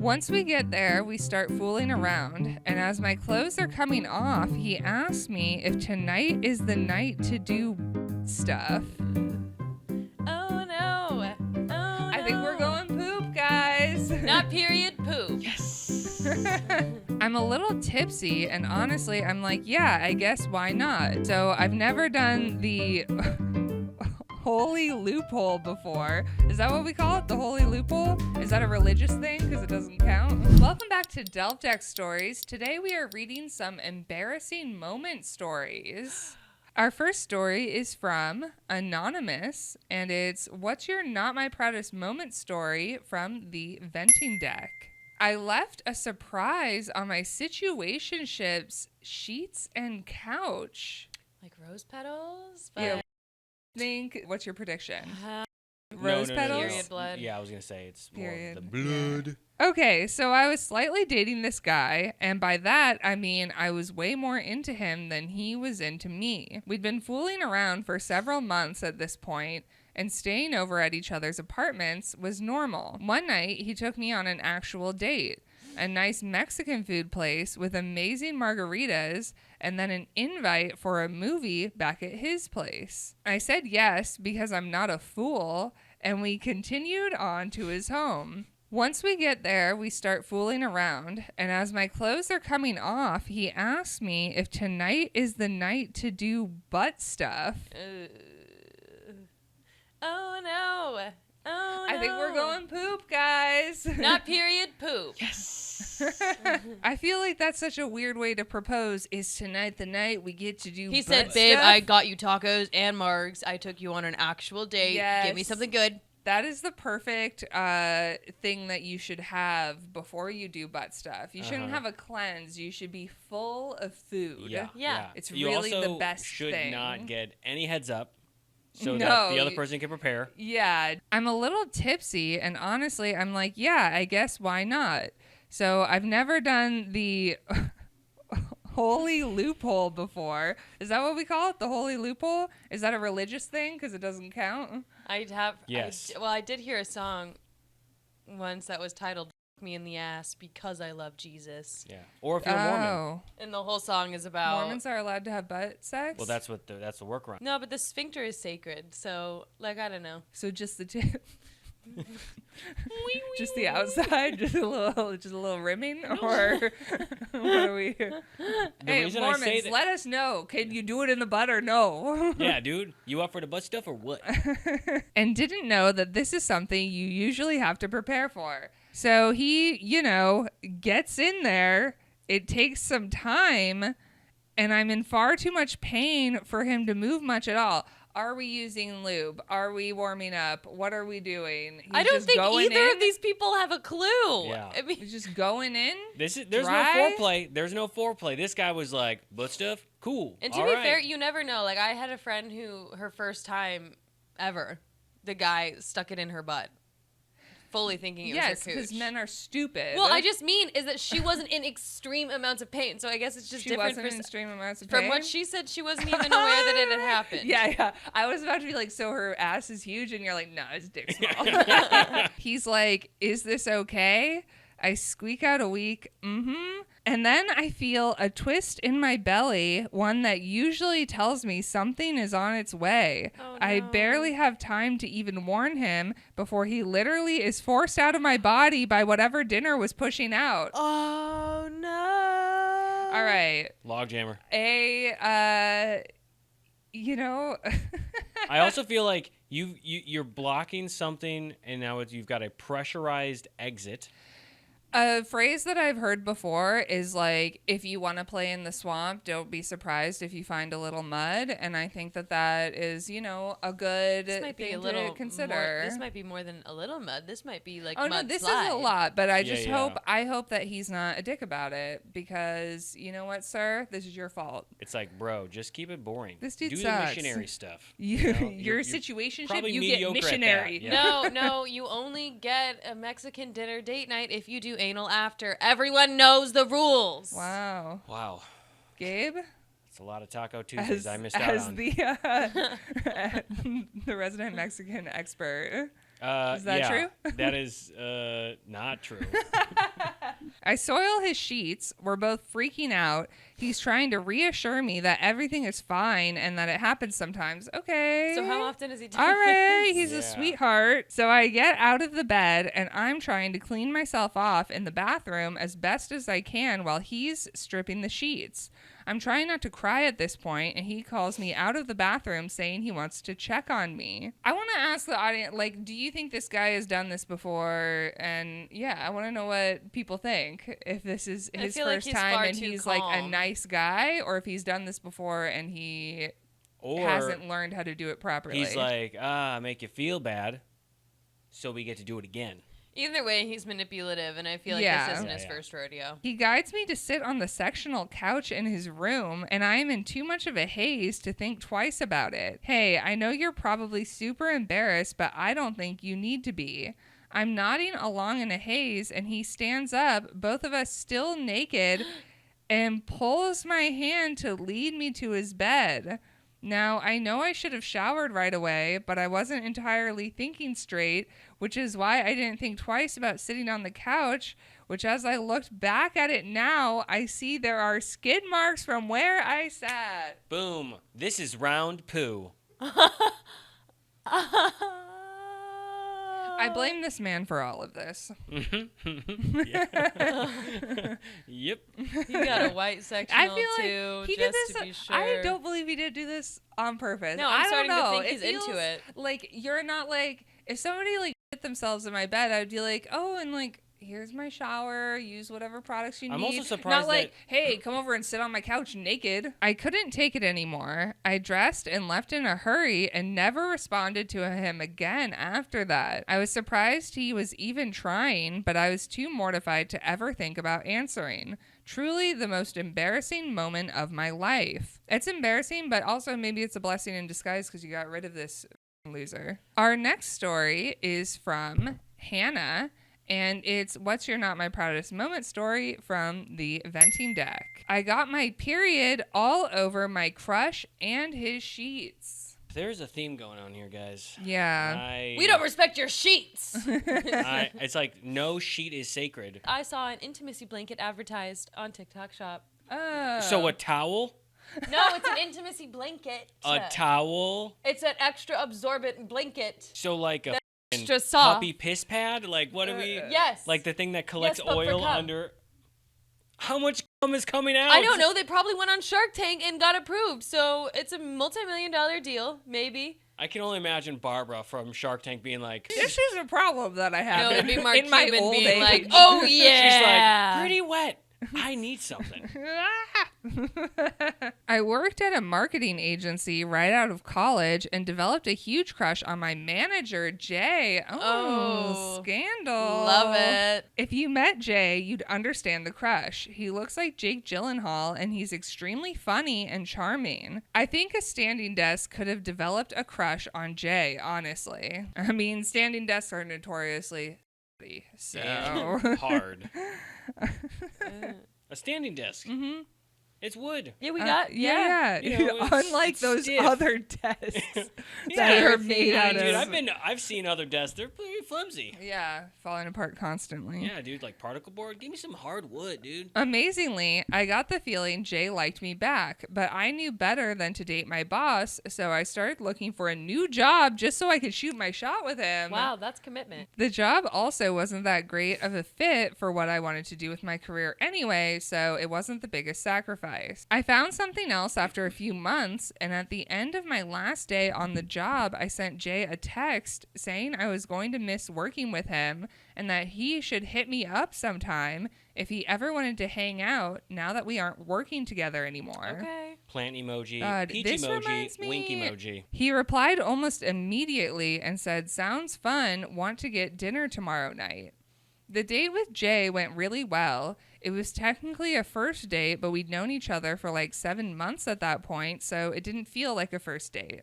Once we get there, we start fooling around, and as my clothes are coming off, he asks me if tonight is the night to do stuff. Oh no. I think we're going poop, guys. Not period poop. Yes. I'm a little tipsy, and honestly, I'm like, yeah, I guess why not? So I've never done the holy loophole before. Is that what we call it? The holy loophole? Is that a religious thing? Because it doesn't count. Welcome back to Delp Deck Stories. Today we are reading some embarrassing moment stories. Our first story is from Anonymous, and it's what's your not my proudest moment story from the venting deck. I left a surprise on my Situationship's sheets and couch. Like rose petals? Yeah. What's your prediction? Rose petals? Period blood. Yeah, I was going to say it's more Period. of the blood. Okay, so I was slightly dating this guy, and by that, I mean I was way more into him than he was into me. We'd been fooling around for several months at this point, and staying over at each other's apartments was normal. One night, he took me on an actual date, a nice Mexican food place with amazing margaritas, and then an invite for a movie back at his place. I said yes because I'm not a fool, and we continued on to his home. Once we get there, we start fooling around, and as my clothes are coming off, he asks me if tonight is the night to do butt stuff. Oh no. Oh no. I think we're going poop, guys. Not period poop. Yes. I feel like that's such a weird way to propose. Is tonight the night we get to do He butt said, babe, stuff? I got you tacos and margs. I took you on an actual date. Yes. Give me something good. That is the perfect thing that you should have before you do butt stuff. You shouldn't have a cleanse. You should be full of food. Yeah. It's You really also the best should thing. not get any heads up so No, that the other person can prepare. Yeah. I'm a little tipsy, and honestly, I'm like, yeah, I guess why not? So I've never done the holy loophole before. Is that what we call it? The holy loophole? Is that a religious thing? Because it doesn't count? Yes. I did hear a song once that was titled "F Me in the Ass Because I Love Jesus." Yeah. Or if you're a Mormon. Oh. And the whole song is about Mormons are allowed to have butt sex? Well, that's the workaround. No, but the sphincter is sacred. So, like, I don't know. So just the tip. Just the outside, just a little rimming, or what are we? Hey, reason I say Mormons, that- let us know. Can you do it in the butt or no? Yeah, dude. You up for the butt stuff or what? And didn't know that this is something you usually have to prepare for. So he, gets in there. It takes some time, and I'm in far too much pain for him to move much at all. Are we using lube? Are we warming up? What are we doing? I don't think either in? of these people have a clue. Yeah. I mean, He's just going in. There's Dry? no foreplay. There's no foreplay. This guy was like, butt stuff? Cool. and to All be right. fair, you never know. Like, I had a friend who, her first time ever, the guy stuck it in her butt, fully thinking it was her Yes, cooch. because men are stupid. Well, I just mean is that she wasn't in extreme amounts of pain, so I guess it's just she different. wasn't in extreme amounts of From pain. what she said, she wasn't even aware that it had happened. Yeah. I was about to be like, so her ass is huge, and you're like, no, his dick's small. He's like, is this okay? I squeak out a weak, and then I feel a twist in my belly, one that usually tells me something is on its way. Oh, I no. barely have time to even warn him before he literally is forced out of my body by whatever dinner was pushing out. Oh no! All right. Logjammer. I also feel like you're blocking something, and now you've got a pressurized exit. A phrase that I've heard before is like, if you want to play in the swamp, don't be surprised if you find a little mud. And I think that is, a good This might be thing a little to consider. This might be more than a little mud. This might be like Oh, mud no, this slide. is a lot, but I Yeah, just yeah. hope that he's not a dick about it, because you know what, sir? This is your fault. It's like, bro, just keep it boring. This dude Do sucks. the missionary stuff. Your You're situationship, probably you get mediocre at that, missionary. yeah. No, you only get a Mexican dinner date night if you do anal after. Everyone knows the rules. Wow. Wow. Gabe? It's a lot of Taco Tuesdays I missed out on. The resident Mexican expert. Is that yeah, true? That is not true. I soil his sheets. We're both freaking out. He's trying to reassure me that everything is fine and that it happens sometimes. Okay. So how often is he doing All right, this? he's Yeah. a sweetheart. So I get out of the bed and I'm trying to clean myself off in the bathroom as best as I can while he's stripping the sheets. I'm trying not to cry at this point, and he calls me out of the bathroom saying he wants to check on me. I want to ask the audience, like, do you think this guy has done this before? And yeah, I want to know what people think. If this is I his feel like first he's time far and too he's like a calm. nice guy, or if he's done this before and he Or hasn't learned how to do it properly. he's like, make you feel bad, so we get to do it again. Either way, he's manipulative, and I feel like Yeah. this isn't Yeah, his yeah. first rodeo. He guides me to sit on the sectional couch in his room, and I am in too much of a haze to think twice about it. Hey, I know you're probably super embarrassed, but I don't think you need to be. I'm nodding along in a haze, and he stands up, both of us still naked, and pulls my hand to lead me to his bed. Now, I know I should have showered right away, but I wasn't entirely thinking straight, which is why I didn't think twice about sitting on the couch, which as I looked back at it now, I see there are skid marks from where I sat. Boom. This is round poo. I blame this man for all of this. Yep. You got a white sectional I feel too, like he just did this. to be sure. I don't believe he did do this on purpose. No, I'm I don't starting to know. think he's into feels it. Like you're not like if somebody like hit themselves in my bed, I'd be like, oh, and like here's my shower. Use whatever products you need. I'm also surprised Not like, that- hey, come over and sit on my couch naked. I couldn't take it anymore. I dressed and left in a hurry and never responded to him again after that. I was surprised he was even trying, but I was too mortified to ever think about answering. Truly the most embarrassing moment of my life. It's embarrassing, but also maybe it's a blessing in disguise because you got rid of this loser. Our next story is from Hannah. And it's What's Your Not My Proudest Moment story from the venting deck. I got my period all over my crush and his sheets. There's a theme going on here, guys. Yeah. We don't respect your sheets. It's like no sheet is sacred. I saw an intimacy blanket advertised on TikTok Shop. Oh. So a towel? No, it's an intimacy blanket. A towel? It's an extra absorbent blanket. So like a Extra soft. puppy piss pad? Like what do we? Yes. Like the thing that collects Yes, but for oil cum. under. How much cum is coming out? I don't know. They probably went on Shark Tank and got approved. So it's a multi-million-dollar deal, maybe. I can only imagine Barbara from Shark Tank being like, This is a problem that I have No, it'd be Mark in my Cuban old being age. like, "Oh she's yeah, like, pretty wet. I need something. I worked at a marketing agency right out of college and developed a huge crush on my manager, Jay. Oh, scandal. love it." If you met Jay, you'd understand the crush. He looks like Jake Gyllenhaal, and he's extremely funny and charming. I think a standing desk could have developed a crush on Jay, honestly. I mean, standing desks are notoriously so. And hard. A standing desk. Mm-hmm. It's wood. Yeah, we got yeah. You know, it's- Unlike it's those stiff. other desks that Yeah, are made out dude, of. I've seen other desks. They're pretty flimsy. Yeah, falling apart constantly. Yeah, dude, like particle board. Give me some hard wood, dude. Amazingly, I got the feeling Jay liked me back, but I knew better than to date my boss, so I started looking for a new job just so I could shoot my shot with him. Wow, that's commitment. The job also wasn't that great of a fit for what I wanted to do with my career anyway, so it wasn't the biggest sacrifice. I found something else after a few months, and at the end of my last day on the job, I sent Jay a text saying I was going to miss working with him and that he should hit me up sometime if he ever wanted to hang out now that we aren't working together anymore. Okay. Plant emoji, God, peach this emoji, reminds me- wink emoji. He replied almost immediately and said, "Sounds fun. Want to get dinner tomorrow night." The date with Jay went really well. It was technically a first date, but we'd known each other for like 7 months at that point, so it didn't feel like a first date.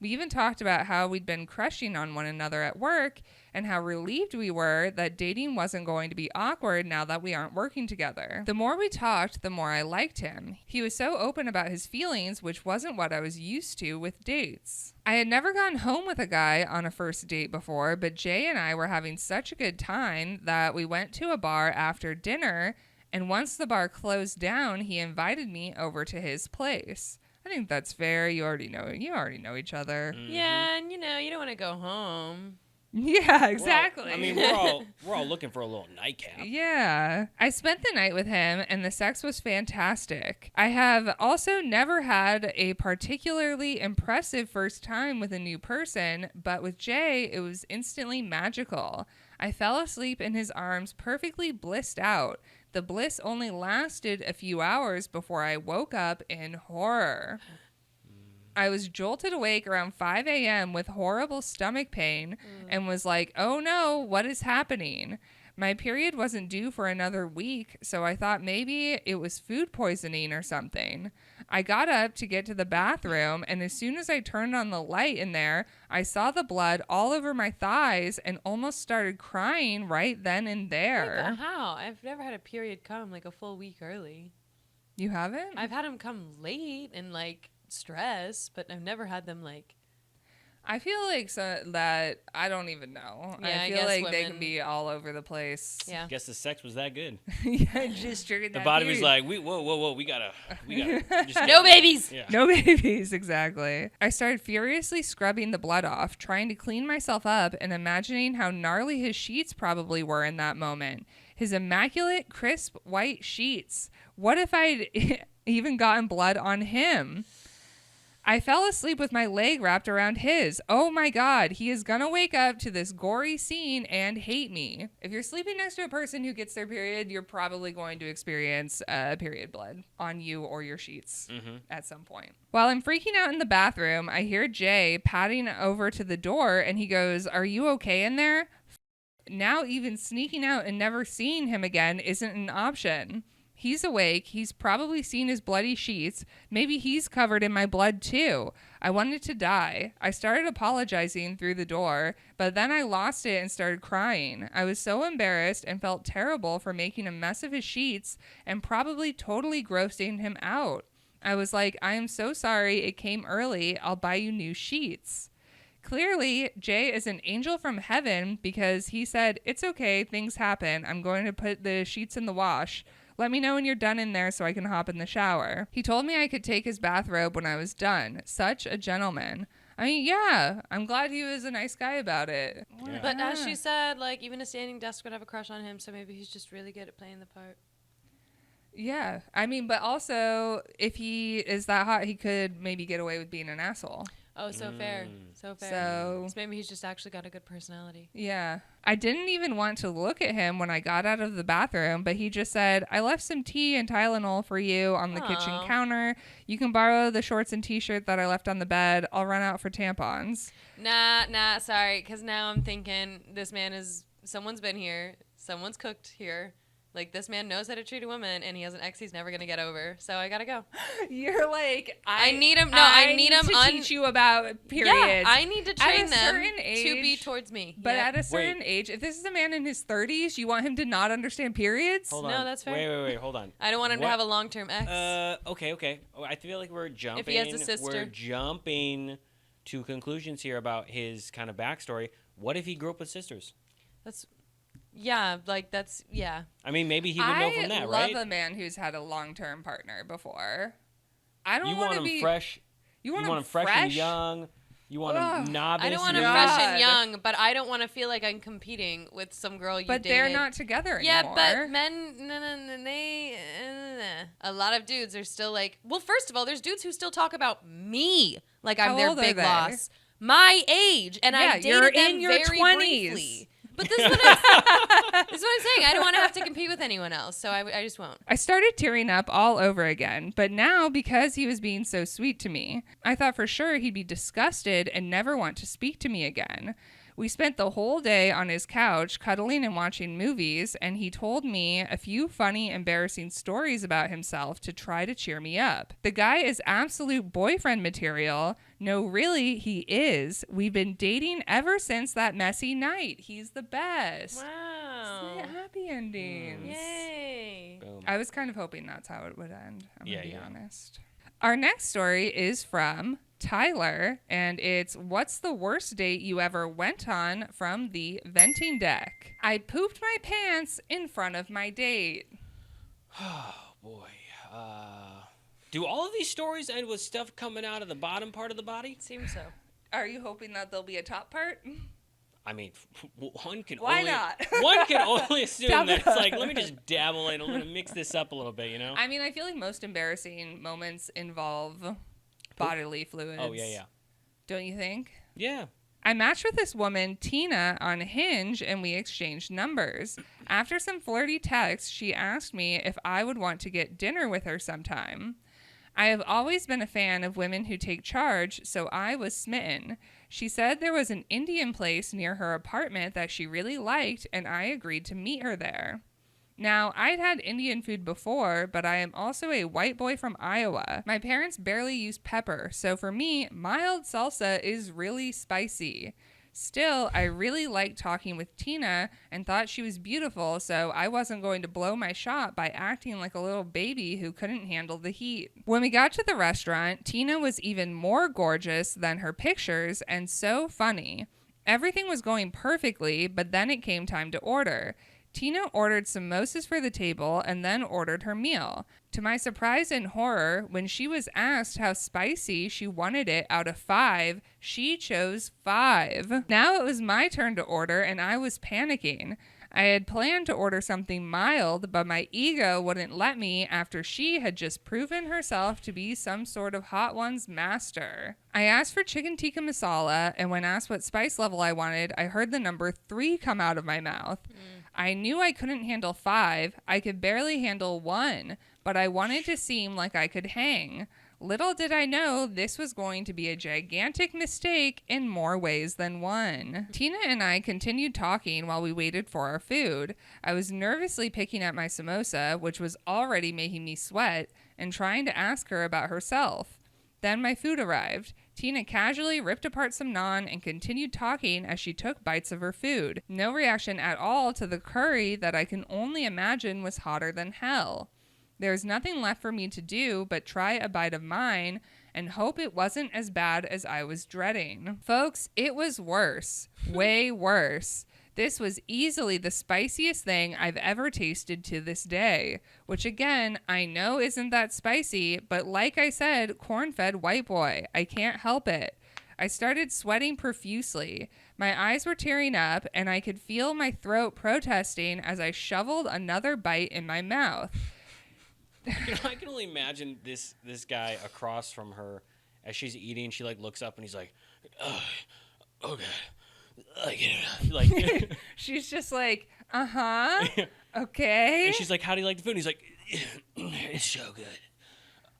We even talked about how we'd been crushing on one another at work and how relieved we were that dating wasn't going to be awkward now that we aren't working together. The more we talked, the more I liked him. He was so open about his feelings, which wasn't what I was used to with dates. I had never gone home with a guy on a first date before, but Jay and I were having such a good time that we went to a bar after dinner, and once the bar closed down, he invited me over to his place. I think that's fair. You already know each other. Mm-hmm. Yeah, and you don't want to go home. Yeah, exactly. Well, I mean, we're all looking for a little nightcap. Yeah. I spent the night with him and the sex was fantastic. I have also never had a particularly impressive first time with a new person, but with Jay, it was instantly magical. I fell asleep in his arms, perfectly blissed out. The bliss only lasted a few hours before I woke up in horror. I was jolted awake around 5 a.m. with horrible stomach pain and was like, oh no, what is happening? My period wasn't due for another week, so I thought maybe it was food poisoning or something. I got up to get to the bathroom, and as soon as I turned on the light in there, I saw the blood all over my thighs and almost started crying right then and there. Like, how? I've never had a period come like a full week early. You haven't? I've had them come late and like stress, but I've never had them like. I feel like that I don't even know. Yeah, I I feel guess like they women- can be all over the place. Yeah. Guess the sex was that good. Yeah, just triggered The that body was period. like, whoa, we gotta just No babies. Yeah. No babies, exactly. I started furiously scrubbing the blood off, trying to clean myself up and imagining how gnarly his sheets probably were in that moment. His immaculate, crisp, white sheets. What if I'd even gotten blood on him? I fell asleep with my leg wrapped around his. Oh my God, he is gonna wake up to this gory scene and hate me. If you're sleeping next to a person who gets their period, you're probably going to experience period blood on you or your sheets at some point. While I'm freaking out in the bathroom, I hear Jay padding over to the door and he goes, "Are you okay in there?" Now even sneaking out and never seeing him again isn't an option. He's awake. He's probably seen his bloody sheets. Maybe he's covered in my blood too. I wanted to die. I started apologizing through the door, but then I lost it and started crying. I was so embarrassed and felt terrible for making a mess of his sheets and probably totally grossing him out. I was like, I am so sorry. It came early. I'll buy you new sheets. Clearly, Jay is an angel from heaven because he said, it's okay. Things happen. I'm going to put the sheets in the wash. Let me know when you're done in there so I can hop in the shower. He told me I could take his bathrobe when I was done. Such a gentleman. I mean, yeah, I'm glad he was a nice guy about it. Yeah. But as she said, like even a standing desk would have a crush on him, so maybe he's just really good at playing the part. Yeah, I mean, but also if he is that hot, he could maybe get away with being an asshole. Oh, so fair. So fair. So maybe he's just actually got a good personality. yeah, I didn't even want to look at him when I got out of the bathroom, but he just said, I left some tea and Tylenol for you on the kitchen Aw. counter. You can borrow the shorts and t-shirt that I left on the bed. I'll run out for tampons. Nah, sorry, because now I'm thinking someone's been here, someone's cooked here. Like, this man knows how to treat a woman, and he has an ex he's never going to get over. So I got to go. You're like, I need him. No, I need him to teach you about periods. Yeah, I need to train them certain to age, be towards me. But Yep. at a certain age, if this is a man in his 30s, you want him to not understand periods? Hold No, on. that's fair. Wait, hold on. I don't want him to What? have a long-term ex. Okay. Oh, I feel like we're jumping. If he has a sister. We're jumping to conclusions here about his kind of backstory. What if he grew up with sisters? Yeah. I mean, maybe he would know from that, right? I love a man who's had a long-term partner before. I don't You want want to him be fresh. You want want him fresh and young. You want Ugh. him novice. I don't want him young. fresh God. and young, but I don't want to feel like I'm competing with some girl you But dated. they're not together Yeah, anymore. but men, a lot of dudes are still like, well, first of all, there's dudes who still talk about me like I'm How their old are big they? boss. My age, and Yeah, I dated you're them in your very 20s. briefly. But this is what I'm saying. I don't want to have to compete with anyone else, so I just won't. I started tearing up all over again, but now because he was being so sweet to me, I thought for sure he'd be disgusted and never want to speak to me again. We spent the whole day on his couch cuddling and watching movies, and he told me a few funny, embarrassing stories about himself to try to cheer me up. The guy is absolute boyfriend material. No, really, he is. We've been dating ever since that messy night. He's the best. Wow. Isn't it happy endings? Yay. Boom. I was kind of hoping that's how it would end. I'm going to be Yeah. honest. Our next story is from Tyler, and it's what's the worst date you ever went on from the venting deck? I pooped my pants in front of my date. Oh, boy. Do all of these stories end with stuff coming out of the bottom part of the body? Seems so. Are you hoping that there'll be a top part? I mean, one can Why only not? one can only assume Dabble. that it's like, let me just dabble in, I'm gonna mix this up a little bit, you know? I mean, I feel like most embarrassing moments involve bodily fluids. Oh yeah. Don't you think? Yeah. I matched with this woman, Tina, on Hinge, and we exchanged numbers. After some flirty texts, she asked me if I would want to get dinner with her sometime. I have always been a fan of women who take charge, so I was smitten. She said there was an Indian place near her apartment that she really liked, and I agreed to meet her there. Now, I'd had Indian food before, but I am also a white boy from Iowa. My parents barely use pepper, so for me, mild salsa is really spicy. Still, I really liked talking with Tina and thought she was beautiful, so I wasn't going to blow my shot by acting like a little baby who couldn't handle the heat. When we got to the restaurant, Tina was even more gorgeous than her pictures and so funny. Everything was going perfectly, but then it came time to order. Tina ordered samosas for the table and then ordered her meal. To my surprise and horror, when she was asked how spicy she wanted it out of 5, she chose 5. Now it was my turn to order and I was panicking. I had planned to order something mild, but my ego wouldn't let me after she had just proven herself to be some sort of Hot Ones master. I asked for chicken tikka masala, and when asked what spice level I wanted, I heard the number 3 come out of my mouth. I knew I couldn't handle 5. I could barely handle 1, but I wanted to seem like I could hang. Little did I know this was going to be a gigantic mistake in more ways than one. Tina and I continued talking while we waited for our food. I was nervously picking at my samosa, which was already making me sweat, and trying to ask her about herself. Then my food arrived. Tina casually ripped apart some naan and continued talking as she took bites of her food. No reaction at all to the curry that I can only imagine was hotter than hell. There was nothing left for me to do but try a bite of mine and hope it wasn't as bad as I was dreading. Folks, it was worse. Way worse. This was easily the spiciest thing I've ever tasted to this day, which again, I know isn't that spicy, but like I said, corn-fed white boy. I can't help it. I started sweating profusely. My eyes were tearing up, and I could feel my throat protesting as I shoveled another bite in my mouth. I can only imagine this guy across from her as she's eating. She like looks up and he's like, "Oh God, like." She's just like, okay. And she's like, "How do you like the food?" And he's like, "It's so good."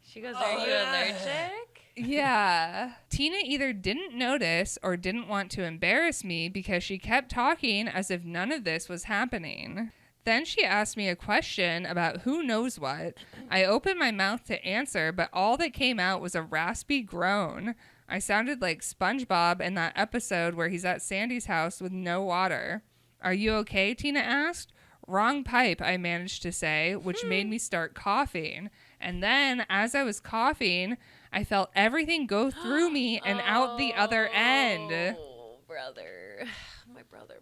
She goes, "Are you allergic?" Yeah. Tina either didn't notice or didn't want to embarrass me because she kept talking as if none of this was happening. Then she asked me a question about who knows what. I opened my mouth to answer, but all that came out was a raspy groan. I sounded like SpongeBob in that episode where he's at Sandy's house with no water. "Are you okay?" Tina asked. "Wrong pipe," I managed to say, which made me start coughing. And then, as I was coughing, I felt everything go through me and out the other end. Oh, brother. My brother.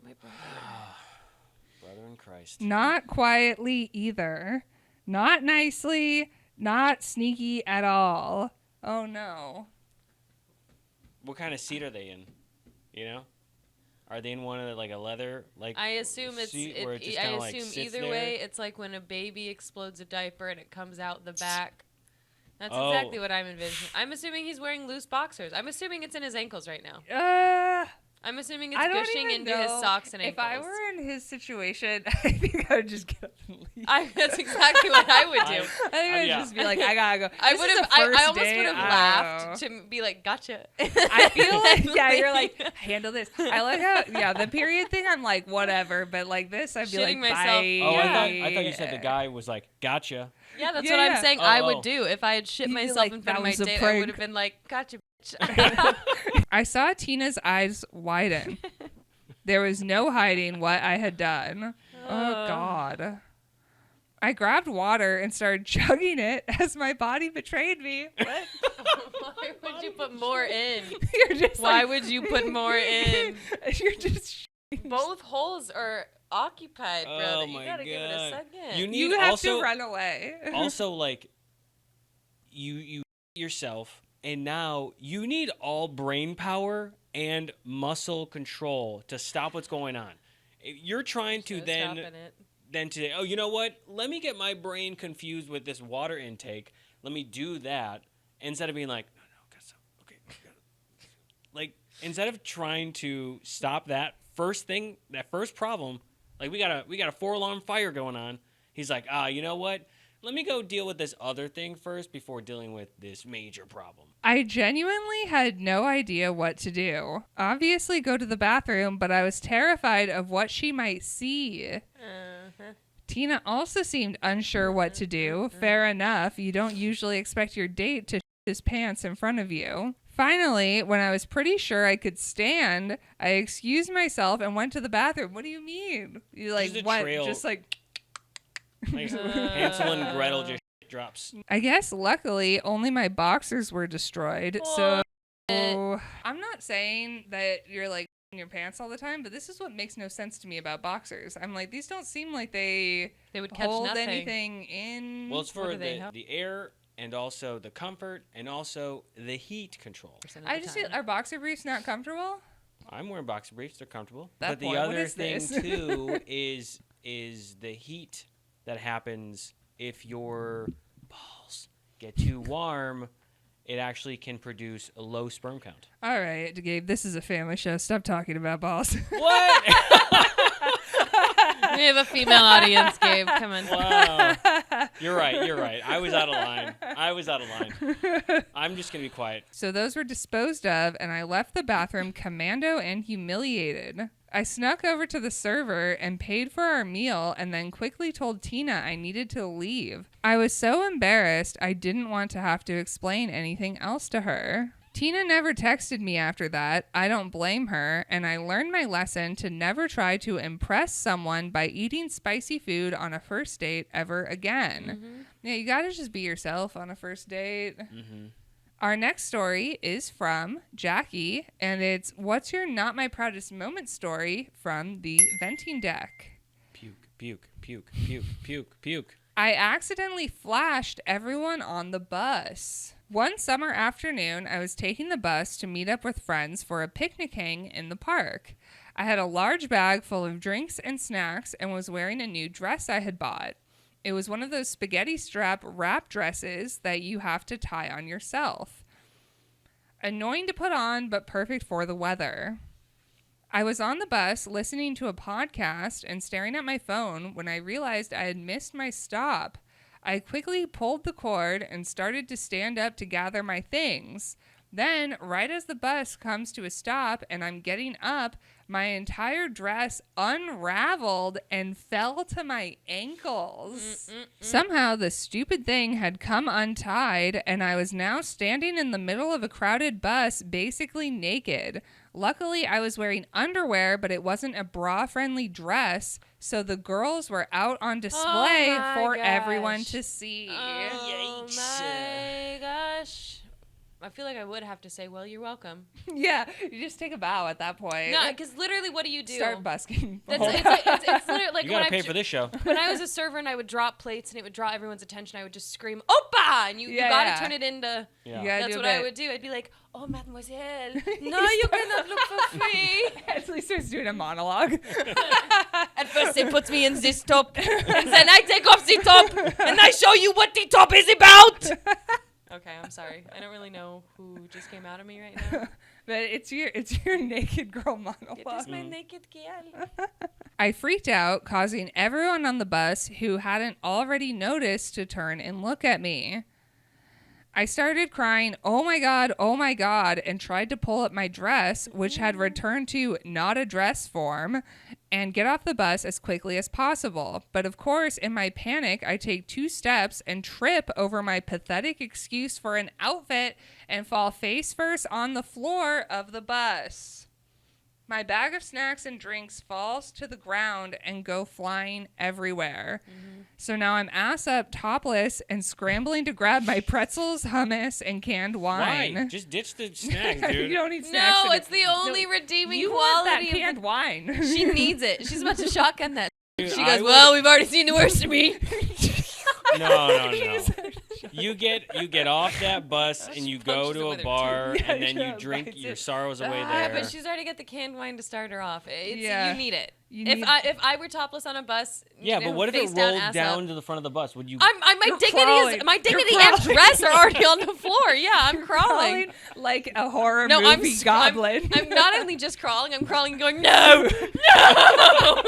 Brother in Christ. Not quietly either. Not nicely. Not sneaky at all. Oh no. What kind of seat are they in? You know? Are they in one of the, like a leather I assume seat where it just I kinda, like, assume sits either there? way, it's like when a baby explodes a diaper and it comes out the back. That's Oh. exactly what I'm envisioning. I'm assuming he's wearing loose boxers. I'm assuming it's in his ankles right now. I'm assuming I it's don't gushing even into his know. socks and If ankles. I were in his situation, I think I would just get up and leave. That's exactly what I would do. I think I would yeah. just be like, I gotta go. I This would is have. a first I almost date, would have I laughed don't know. to be like, "Gotcha." I feel like, yeah, you're like, handle this. I like how, yeah, the period thing, I'm like, whatever. But like this, I'd be Shitting like, myself. bye. Oh, Yeah. I thought you said the guy was like, gotcha. Yeah, that's Yeah, what yeah. I'm saying. Oh, I oh. would do if I had shit You'd be myself like, in front "That of my was a date. I prank." would have been like, "Gotcha, bitch." I saw Tina's eyes widen. There was no hiding what I had done. Oh, God. I grabbed water and started chugging it as my body betrayed me. What? Why would you put more in? You're just Why like, would you put more in? You're just. Both holes are occupied, brother. Oh You my gotta give it a God. second. You need You have also, to run away. also like, you yourself, and now you need all brain power and muscle control to stop what's going on. You're trying to then today, oh, you know what? Let me get my brain confused with this water intake. Let me do that instead of being like, no, gotta stop. Okay, like instead of trying to stop that first thing, that first problem, like we got a 4-alarm fire going on. He's like, you know what? Let me go deal with this other thing first before dealing with this major problem. I genuinely had no idea what to do. Obviously, go to the bathroom, but I was terrified of what she might see. Tina also seemed unsure what to do. Fair enough. You don't usually expect your date to shit his pants in front of you. Finally, when I was pretty sure I could stand, I excused myself and went to the bathroom. What do you mean? You like Just a what? trail. Just like. Like Hansel and Gretel just drops. I guess luckily only my boxers were destroyed. So I'm not saying that you're like in your pants all the time, but this is what makes no sense to me about boxers. I'm like, these don't seem like they would catch hold nothing. anything in. Well, it's for What do they the air and also the comfort and also the heat control. I just feel, are boxer briefs not comfortable? I'm wearing boxer briefs; they're comfortable. That But the point, what other is thing this? too is the heat that happens if your balls get too warm. It actually can produce a low sperm count. All right, Gabe, this is a family show. Stop talking about balls. What? We have a female audience, Gabe. Come on. Wow. You're right. I was out of line. I'm just going to be quiet. So those were disposed of, and I left the bathroom commando and humiliated. I snuck over to the server and paid for our meal and then quickly told Tina I needed to leave. I was so embarrassed I didn't want to have to explain anything else to her. Tina never texted me after that. I don't blame her, and I learned my lesson to never try to impress someone by eating spicy food on a first date ever again. Yeah, you gotta just be yourself on a first date. Our next story is from Jackie, and it's What's Your Not My Proudest Moment story from the venting deck. Puke. I accidentally flashed everyone on the bus. One summer afternoon, I was taking the bus to meet up with friends for a picnicking in the park. I had a large bag full of drinks and snacks and was wearing a new dress I had bought. It was one of those spaghetti strap wrap dresses that you have to tie on yourself. Annoying to put on, but perfect for the weather. I was on the bus listening to a podcast and staring at my phone when I realized I had missed my stop. I quickly pulled the cord and started to stand up to gather my things. Then, right as the bus comes to a stop and I'm getting up, my entire dress unraveled and fell to my ankles. Somehow, the stupid thing had come untied, and I was now standing in the middle of a crowded bus, basically naked. Luckily, I was wearing underwear, but it wasn't a bra-friendly dress, so the girls were out on display for everyone to see. Oh my gosh. I feel like I would have to say, well, you're welcome. Yeah, you just take a bow at that point. No, because literally, what do you do? Start busking. It's literally like You got to pay for this show. When I was a server and I would drop plates and it would draw everyone's attention, I would just scream, "Oppa!" And you got to turn it into. Yeah. That's what I would do. I'd be like, "Oh, mademoiselle, no, you cannot look for free." Actually starts doing a monologue. At first, they put me in this top, and then I take off the top, and I show you what the top is about. Okay, I'm sorry. I don't really know who just came out of me right now. But it's your naked girl monologue. It is my naked girl. I freaked out, causing everyone on the bus who hadn't already noticed to turn and look at me. I started crying, oh my God, and tried to pull up my dress, which had returned to not a dress form, and get off the bus as quickly as possible. But of course, in my panic, I take 2 steps and trip over my pathetic excuse for an outfit and fall face first on the floor of the bus. My bag of snacks and drinks falls to the ground and go flying everywhere. Mm-hmm. So now I'm ass up, topless, and scrambling to grab my pretzels, hummus, and canned wine. Why? Just ditch the snacks, dude. You don't need snacks. No, it's the only redeeming you quality. want that canned wine. She needs it. She's about to shotgun that. Dude, She goes, well, we've already seen the worst of me. No. You get off that bus and you go punches to him a with her bar teeth. and then Yeah, you drink right. your sorrows away Yeah, there. but she's already got the canned wine to start her off. Yeah. You need it. If If I were topless on a bus, Yeah, but what if face it rolled ass down up, to the front of the bus? Would you? my You're dignity crawling. my You're dignity and crawling. dress are already on the floor. Yeah, I'm crawling. like a horror No, movie goblin. I'm not only just crawling, I'm crawling and going, no, no.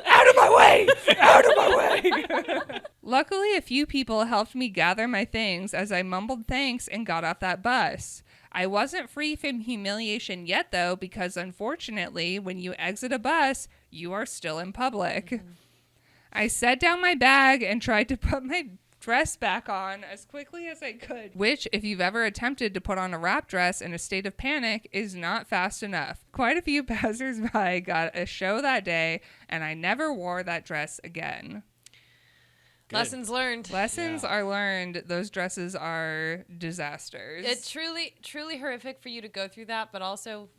Out of my way! Out of my way! Luckily, a few people helped me gather my things as I mumbled thanks and got off that bus. I wasn't free from humiliation yet, though, because unfortunately, when you exit a bus, you are still in public. Mm-hmm. I set down my bag and tried to put my dress back on as quickly as I could, which, if you've ever attempted to put on a wrap dress in a state of panic, is not fast enough. Quite a few passersby got a show that day, and I never wore that dress again. Good. Lessons learned. Lessons are learned. Those dresses are disasters. It's truly horrific for you to go through that, but also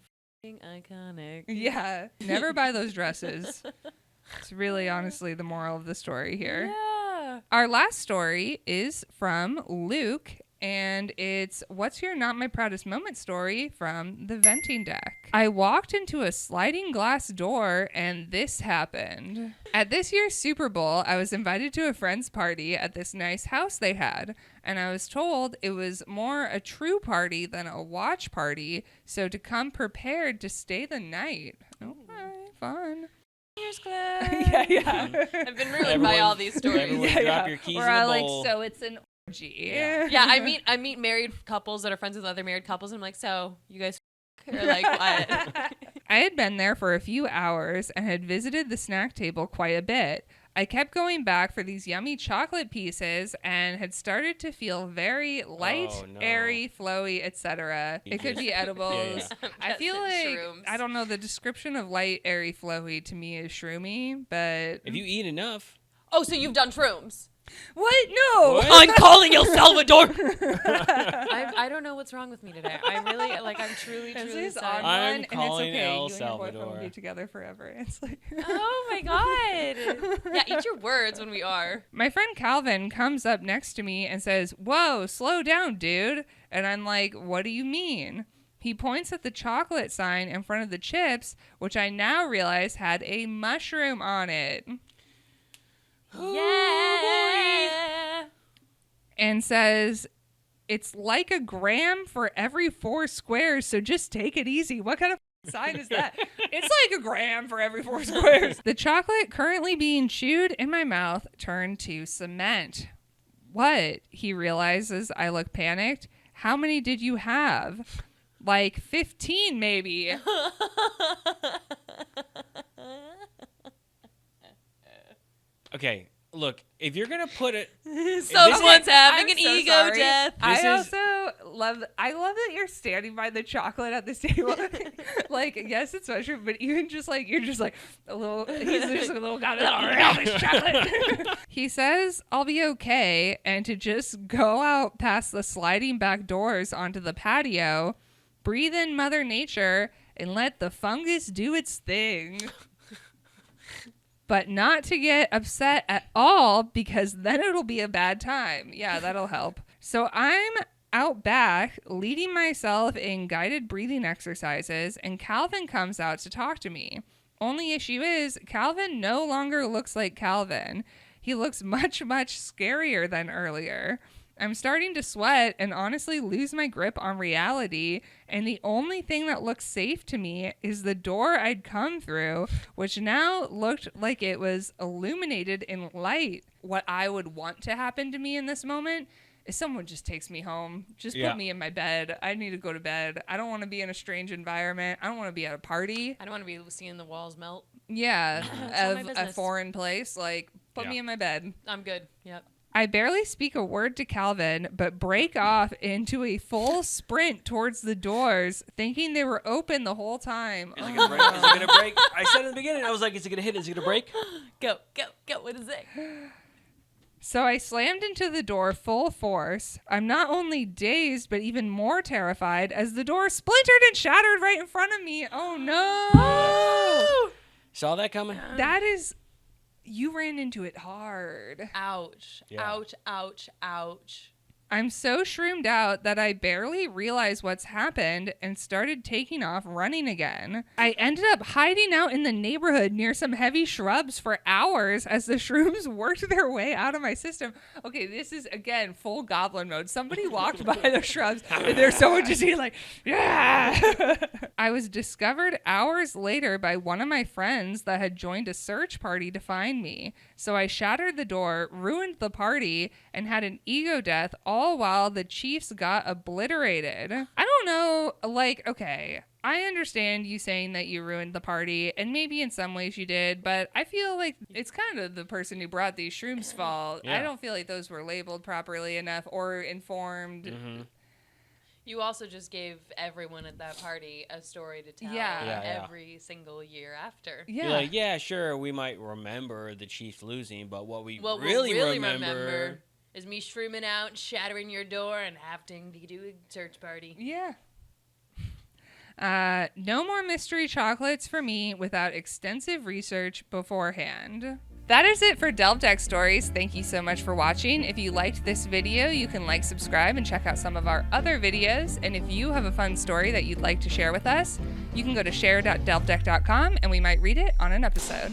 f***ing iconic. Yeah. Never buy those dresses. It's really honestly the moral of the story here. Yeah. Our last story is from Luke, and it's What's Your Not My Proudest Moment story from the venting deck. I walked into a sliding glass door and this happened. At this year's Super Bowl, I was invited to a friend's party at this nice house they had, and I was told it was more a true party than a watch party, so to come prepared to stay the night. Okay, fun. Here's Club. yeah. I've been ruined by all these stories. Everyone drop your keys We're in the all bowl. like, so it's an orgy. Yeah, I meet married couples that are friends with other married couples, and I'm like, so you guys or like what? I had been there for a few hours and had visited the snack table quite a bit. I kept going back for these yummy chocolate pieces and had started to feel very light, airy, flowy, etc. It could be edibles. Yeah. I feel like, Shrooms. I don't know, the description of light, airy, flowy to me is shroomy, but... If you eat enough. Oh, so you've done shrooms? What? No! What? I'm calling El Salvador! I don't know what's wrong with me today. I really, like, I'm truly This is sorry. on I'm one, and it's calling okay. El You and your boyfriend will Salvador. be together forever. It's like... Oh my god. Yeah, eat your words when we are. My friend Calvin comes up next to me and says, "Whoa, slow down, dude." And I'm like, "What do you mean?" He points at the chocolate sign in front of the chips, which I now realize had a mushroom on it. Yeah. And says, "It's like a gram for every 4 squares, so just take it easy." What kind of sign is that? It's like a gram for every 4 squares. The chocolate currently being chewed in my mouth turned to cement. What? He realizes I look panicked. How many did you have? Like 15, maybe. Okay, look, if you're going to put it. Someone's having I'm an so ego sorry. death. I also love that you're standing by the chocolate at this table. Like, yes, it's mushroom, but even just like, you're just like a little, he's just a little guy around this chocolate. He says, "I'll be okay," and to just go out past the sliding back doors onto the patio, breathe in Mother Nature, and let the fungus do its thing. But not to get upset at all, because then it'll be a bad time. Yeah, that'll help. So I'm out back leading myself in guided breathing exercises, and Calvin comes out to talk to me. Only issue is Calvin no longer looks like Calvin. He looks much, much scarier than earlier. I'm starting to sweat and honestly lose my grip on reality, and the only thing that looks safe to me is the door I'd come through, which now looked like it was illuminated in light. What I would want to happen to me in this moment is someone just takes me home. Just put me in my bed. I need to go to bed. I don't want to be in a strange environment. I don't want to be at a party. I don't want to be seeing the walls melt. Yeah, It's not my of a business. foreign place. Like, put me in my bed. I'm good. Yep. I barely speak a word to Calvin, but break off into a full sprint towards the doors, thinking they were open the whole time. Is it gonna break? Is it gonna break? I said in the beginning, I was like, is it gonna hit? Is it gonna break? Go. What is it? So I slammed into the door full force. I'm not only dazed, but even more terrified as the door splintered and shattered right in front of me. Oh no! Saw that coming? That is... You ran into it hard. Ouch. Yeah. Ouch. I'm so shroomed out that I barely realized what's happened and started taking off running again. I ended up hiding out in the neighborhood near some heavy shrubs for hours as the shrooms worked their way out of my system. Okay, this is, again, full goblin mode. Somebody walked by the shrubs and there's someone just here like, yeah! I was discovered hours later by one of my friends that had joined a search party to find me. So I shattered the door, ruined the party, and had an ego death all while the Chiefs got obliterated. I don't know, like, okay, I understand you saying that you ruined the party, and maybe in some ways you did, but I feel like it's kind of the person who brought these shrooms' fault. Yeah. I don't feel like those were labeled properly enough or informed. Mm-hmm. You also just gave everyone at that party a story to tell Yeah. every single year after. Yeah. You're like, yeah, sure, we might remember the Chiefs losing, but what we What really we'll remember is me shrooming out, shattering your door, and having to do a search party. Yeah. No more mystery chocolates for me without extensive research beforehand. That is it for Delve Deck Stories. Thank you so much for watching. If you liked this video, you can like, subscribe, and check out some of our other videos. And if you have a fun story that you'd like to share with us, you can go to share.delvedeck.com and we might read it on an episode.